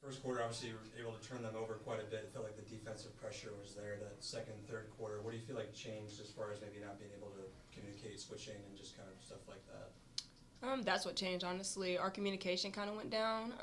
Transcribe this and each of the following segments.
First quarter, obviously, you were able to turn them over quite a bit. It felt like the defensive pressure was there. That second, third quarter, what do you feel like changed as far as maybe not being able to communicate, switching, and just kind of stuff like that? That's what changed, honestly. Our communication kind of went down,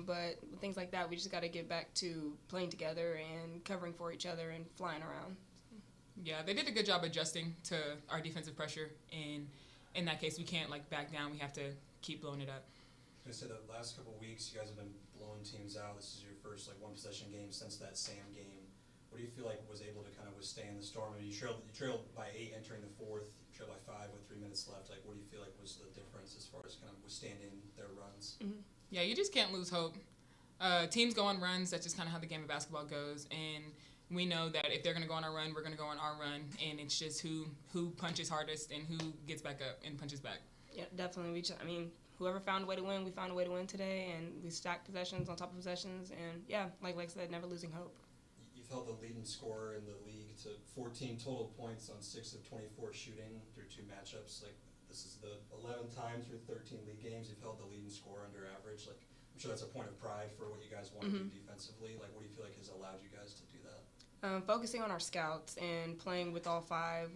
but things like that, we just got to get back to playing together and covering for each other and flying around. Yeah, they did a good job adjusting to our defensive pressure, and in that case, we can't back down. We have to keep blowing it up. I was gonna say the last couple of weeks, you guys have been blowing teams out. This is your first one possession game since that Sam game. What do you feel like was able to kind of withstand the storm? I mean, you trailed by 8 entering the fourth, you trailed by 5 with 3 minutes left. Like, what do you feel like was the difference as far as kind of withstanding their runs? Mm-hmm. Yeah, you just can't lose hope. Teams go on runs. That's just kind of how the game of basketball goes, and we know that if they're going to go on our run, we're going to go on our run, and it's just who punches hardest and who gets back up and punches back. Yeah, definitely. Whoever found a way to win, we found a way to win today, and we stacked possessions on top of possessions, and yeah, like I said, never losing hope. You've held the leading scorer in the league to 14 total points on 6 of 24 shooting through 2 matchups. Like, this is the 11th time through 13 league games you've held the leading scorer under average. Like, I'm sure that's a point of pride for what you guys want to do defensively. Like, what do you feel like has allowed you guys to do that? Focusing on our scouts and playing with all 5.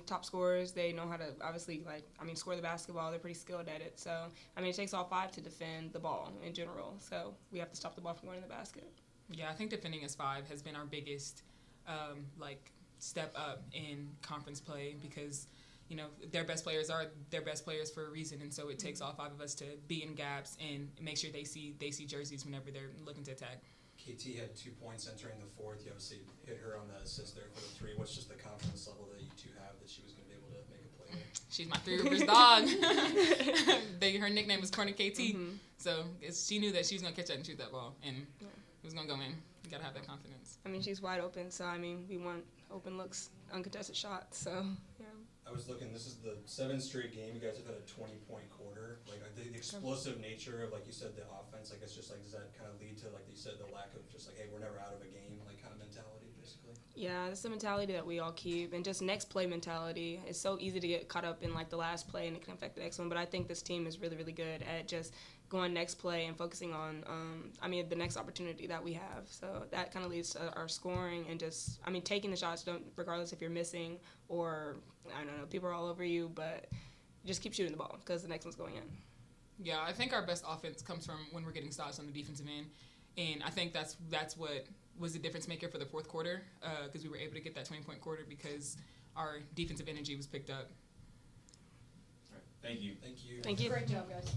Top scorers, they know how to obviously score the basketball. They're pretty skilled at it. So it takes all 5 to defend the ball in general. So we have to stop the ball from going in the basket. Yeah, I think defending as 5 has been our biggest step up in conference play because their best players are their best players for a reason, and so it takes all 5 of us to be in gaps and make sure they see jerseys whenever they're looking to attack. KT had 2 points entering the fourth. You obviously hit her on that assist there for the 3. What's just the confidence level that you two have that she was going to be able to make a play there? She's my 3 Rivers dog. Her nickname was Corner KT, so she knew that she was going to catch that and shoot that ball, and it was going to go in. You got to have that confidence. She's wide open, so we want open looks, uncontested shots, so yeah. I was looking, this is the 7th straight game you guys have had a 20-point quarter. Like, the explosive nature of, like you said, the offense, I guess just does that kind of lead to, like you said, the lack of just hey, we're never out of a game, kind of mentality, basically? Yeah, that's the mentality that we all keep, and just next play mentality. It's so easy to get caught up in the last play and it can affect the next one, but I think this team is really, really good at just going next play and focusing on the next opportunity that we have. So that kind of leads to our scoring and just taking the shots, regardless if you're missing or I don't know, people are all over you, but just keep shooting the ball because the next one's going in. Yeah, I think our best offense comes from when we're getting stops on the defensive end, and I think that's what was the difference maker for the fourth quarter because we were able to get that 20-point quarter because our defensive energy was picked up. All right, thank you. Thank you. Thank you. Great job, guys.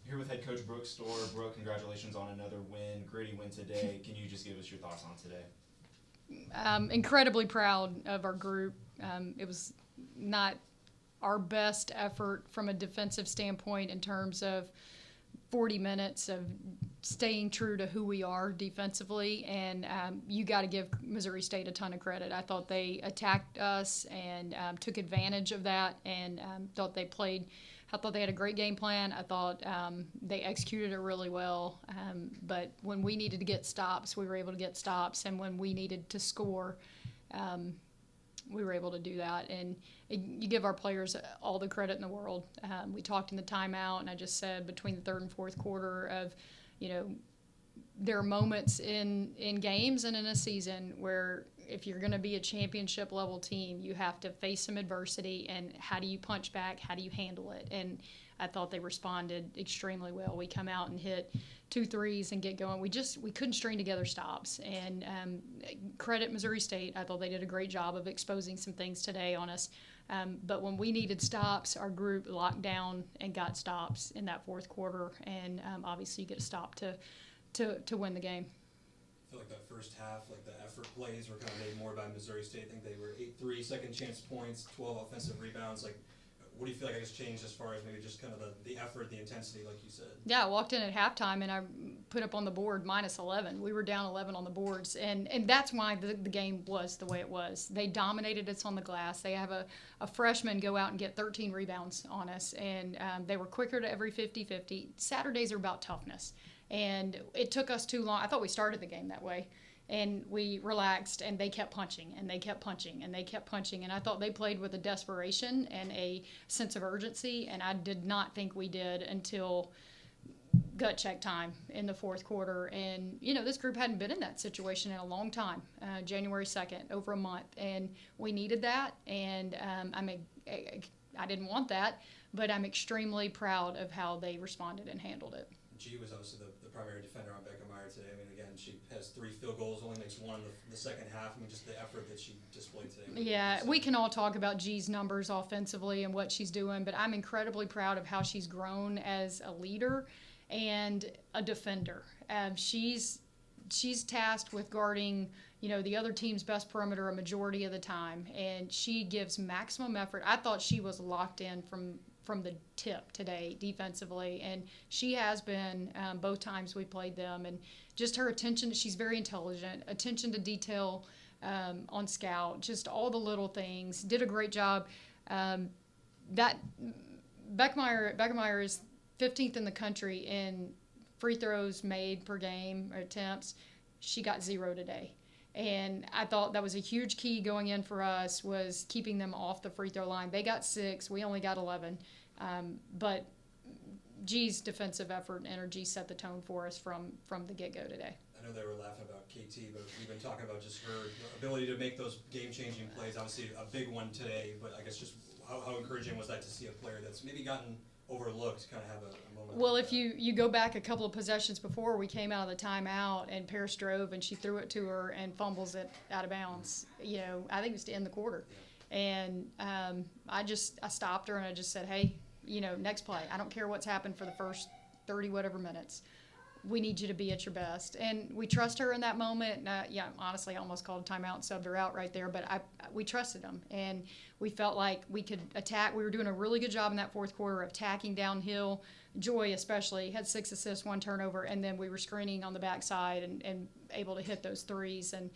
Here with head coach Brooke Storr. Brooke, congratulations on another win, gritty win today. Can you just give us your thoughts on today? Incredibly proud of our group. It was not our best effort from a defensive standpoint in terms of 40 minutes of staying true to who we are defensively, and you got to give Missouri State a ton of credit. I thought they attacked us and took advantage of that, and I thought they had a great game plan. I thought they executed it really well. But when we needed to get stops, we were able to get stops. And when we needed to score, we were able to do that. And you give our players all the credit in the world. We talked in the timeout, and I just said between the third and fourth quarter of, there are moments in games and in a season where if you're going to be a championship level team, you have to face some adversity, and how do you punch back? How do you handle it? And I thought they responded extremely well. We come out and hit 2 threes and get going. We couldn't string together stops. And credit Missouri State. I thought they did a great job of exposing some things today on us. But when we needed stops, our group locked down and got stops in that fourth quarter. And obviously you get a stop to win the game. I feel like that first half, like the effort plays were kind of made more by Missouri State. I think they were 8-3 second chance points, 12 offensive rebounds. Like, what do you feel like I guess changed as far as maybe just kind of the effort, the intensity, like you said? Yeah, I walked in at halftime and I put up on the board -11. We were down 11 on the boards, and that's why the game was the way it was. They dominated us on the glass. They have a freshman go out and get 13 rebounds on us, and they were quicker to every 50-50. Saturdays are about toughness, and it took us too long. I thought we started the game that way. And we relaxed, and they kept punching, and they kept punching, and they kept punching. And I thought they played with a desperation and a sense of urgency, and I did not think we did until gut check time in the fourth quarter. And, this group hadn't been in that situation in a long time, January 2nd, over a month. And we needed that, and I didn't want that, but I'm extremely proud of how they responded and handled it. G was obviously the primary defender on Becca Meyer today. I mean, again, she has 3 field goals, only makes 1 in the second half. I mean, just the effort that she displayed today. Yeah, we can all talk about G's numbers offensively and what she's doing, but I'm incredibly proud of how she's grown as a leader and a defender. She's tasked with guarding, the other team's best perimeter a majority of the time, and she gives maximum effort. I thought she was locked in from the tip today defensively, and she has been both times we played them. And just her attention, she's very intelligent, attention to detail on scout, just all the little things. Did a great job. That Beckmeyer is 15th in the country in free throws made per game or attempts. She got 0 today. And I thought that was a huge key going in for us, was keeping them off the free throw line. They got 6. We only got 11. But G's defensive effort and energy set the tone for us from the get-go today. I know they were laughing about KT, but we've been talking about just her ability to make those game-changing plays. Obviously, a big one today, but I guess just how encouraging was that to see a player that's maybe gotten overlooked kind of have a moment? Well, like if you go back a couple of possessions before, we came out of the timeout and Paris drove and she threw it to her and fumbles it out of bounds. I think it was to end the quarter. Yeah. And I stopped her and I just said, hey, next play. I don't care what's happened for the first 30 whatever minutes. We need you to be at your best. And we trust her in that moment. Honestly, I almost called a timeout and subbed her out right there, but we trusted them. And we felt like we could attack. We were doing a really good job in that fourth quarter of attacking downhill. Joy especially had 6 assists, 1 turnover, and then we were screening on the backside and able to hit those threes. And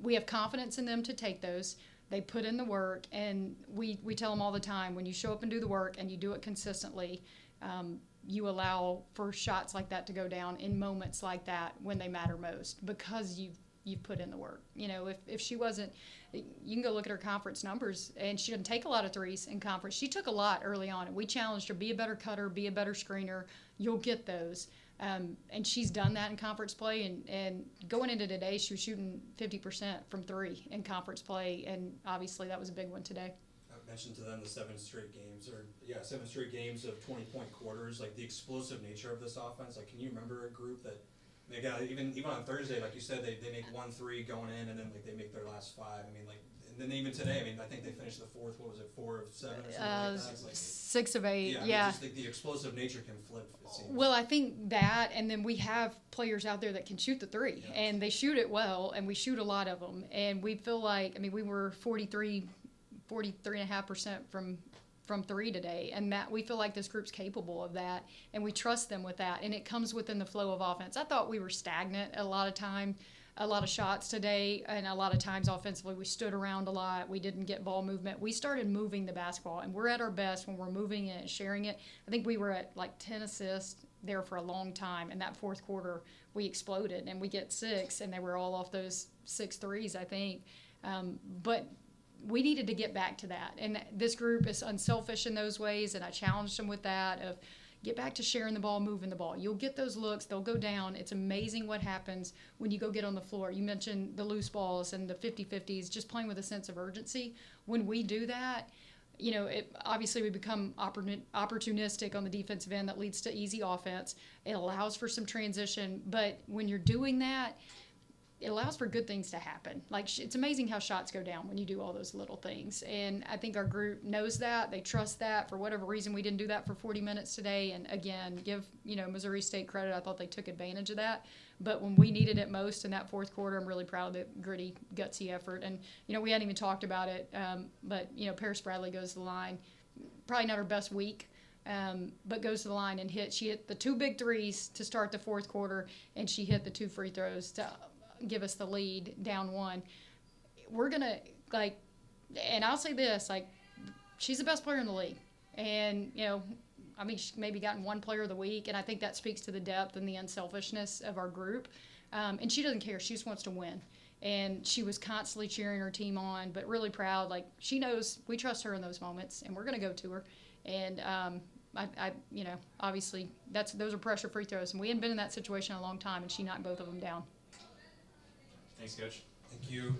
we have confidence in them to take those. They put in the work, and we tell them all the time, when you show up and do the work and you do it consistently, you allow for shots like that to go down in moments like that when they matter most, because you've put in the work. If she wasn't, you can go look at her conference numbers, and she didn't take a lot of threes in conference. She took a lot early on, and we challenged her, be a better cutter, be a better screener. You'll get those. And she's done that in conference play, and going into today, she was shooting 50% from 3 in conference play, and obviously that was a big one today. I mentioned to them the 7 straight games of 20-point quarters, like the explosive nature of this offense. Like, can you remember a group that, even on Thursday, like you said, they make 1 3 going in, and then like they make their last 5. I mean, like, and then even today, I think they finished the fourth. What was it, 4 of 7 or something like that? It's like 6 of 8. Yeah. Just like the explosive nature can flip. It seems. Well, I think that, and then we have players out there that can shoot the 3, and they shoot it well, and we shoot a lot of them, and we feel like, we were 43.5% from 3 today, and that we feel like this group's capable of that, and we trust them with that, and it comes within the flow of offense. I thought we were stagnant a lot of shots today, and a lot of times offensively we stood around a lot. We didn't get ball movement. We started moving the basketball, and we're at our best when we're moving it and sharing it. I think we were at like 10 assists there for a long time, and that fourth quarter we exploded, and we get 6, and they were all off those 6 threes, I think. But we needed to get back to that. And this group is unselfish in those ways, and I challenged them with that of get back to sharing the ball, moving the ball. You'll get those looks. They'll go down. It's amazing what happens when you go get on the floor. You mentioned the loose balls and the 50-50s, just playing with a sense of urgency. When we do that, obviously we become opportunistic on the defensive end. That leads to easy offense. It allows for some transition. But when you're doing that, it allows for good things to happen. Like, it's amazing how shots go down when you do all those little things. And I think our group knows that. They trust that. For whatever reason, we didn't do that for 40 minutes today. And again, give, Missouri State credit. I thought they took advantage of that. But when we needed it most in that fourth quarter, I'm really proud of the gritty, gutsy effort. And, we hadn't even talked about it. But Paris Bradley goes to the line. Probably not her best week. But goes to the line and she hit the 2 big threes to start the fourth quarter. And she hit the 2 free throws to give us the lead down 1. We're going to, and I'll say this, she's the best player in the league. And, she's maybe gotten 1 player of the week, and I think that speaks to the depth and the unselfishness of our group. And she doesn't care. She just wants to win. And she was constantly cheering her team on, but really proud. She knows we trust her in those moments, and we're going to go to her. And, obviously those are pressure free throws, and we hadn't been in that situation in a long time, and she knocked both of them down. Thanks, Coach. Thank you.